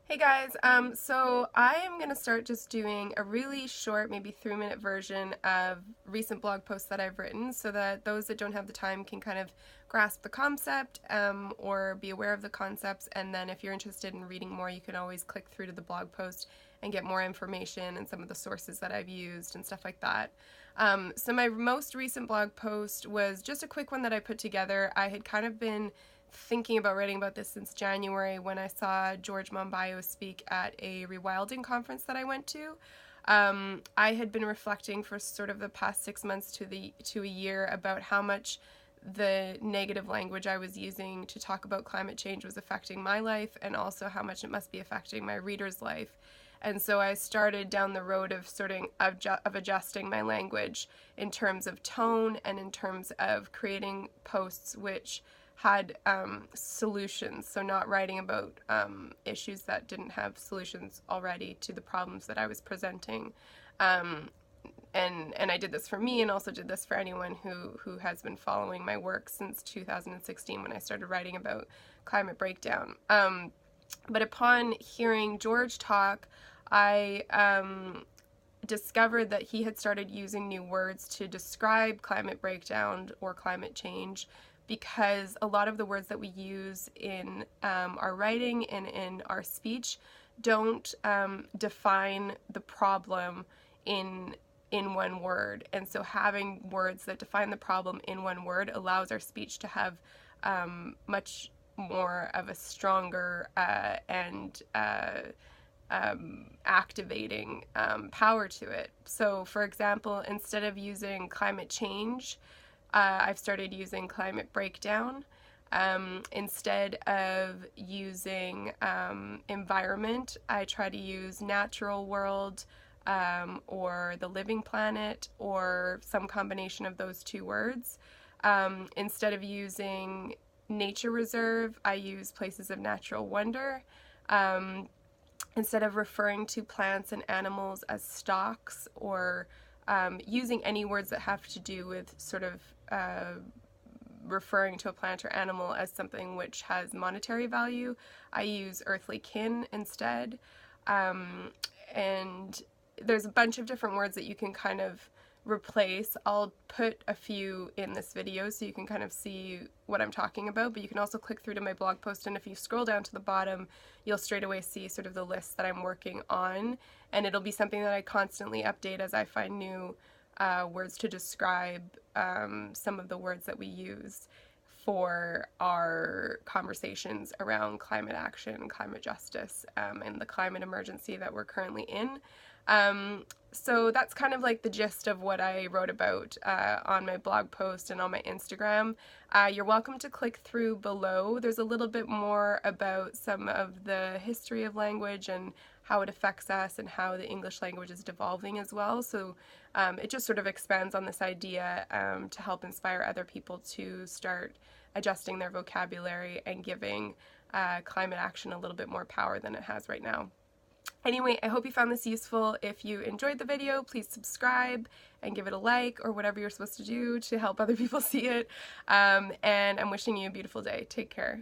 Hey guys, so I am going to start just doing a really short, maybe 3-minute version of recent blog posts that I've written so that those that don't have the time can kind of grasp the concept or be aware of the concepts. And then if you're interested in reading more, you can always click through to the blog post and get more information and some of the sources that I've used and stuff like that. So my most recent blog post was just a quick one that I put together. I had kind of been thinking about writing about this since January when I saw George Monbiot speak at a rewilding conference that I went to. I had been reflecting for sort of the past 6 months to a year about how much the negative language I was using to talk about climate change was affecting my life, and also how much it must be affecting my reader's life. And so I started down the road of adjusting my language in terms of tone and in terms of creating posts which had solutions, so not writing about issues that didn't have solutions already to the problems that I was presenting. And I did this for me, and also did this for anyone who has been following my work since 2016 when I started writing about climate breakdown. But upon hearing George talk, I discovered that he had started using new words to describe climate breakdown or climate change, because a lot of the words that we use in our writing and in our speech don't define the problem in one word. And so having words that define the problem in one word allows our speech to have much more of a stronger and activating power to it. So for example, instead of using climate change, I've started using climate breakdown. Instead of using environment, I try to use natural world or the living planet, or some combination of those two words. Instead of using nature reserve, I use places of natural wonder. Instead of referring to plants and animals as stocks, or using any words that have to do with sort of referring to a plant or animal as something which has monetary value, I use earthly kin instead. And there's a bunch of different words that you can kind of replace. I'll put a few in this video so you can kind of see what I'm talking about, but you can also click through to my blog post, and if you scroll down to the bottom, you'll straight away see sort of the list that I'm working on, and it'll be something that I constantly update as I find new words to describe some of the words that we use for our conversations around climate action, climate justice, and the climate emergency that we're currently in. So that's kind of like the gist of what I wrote about on my blog post and on my Instagram. You're welcome to click through below. There's a little bit more about some of the history of language and how it affects us and how the English language is devolving as well. So it just sort of expands on this idea to help inspire other people to start adjusting their vocabulary and giving climate action a little bit more power than it has right now. Anyway, I hope you found this useful. If you enjoyed the video, please subscribe and give it a like, or whatever you're supposed to do to help other people see it. And I'm wishing you a beautiful day. Take care.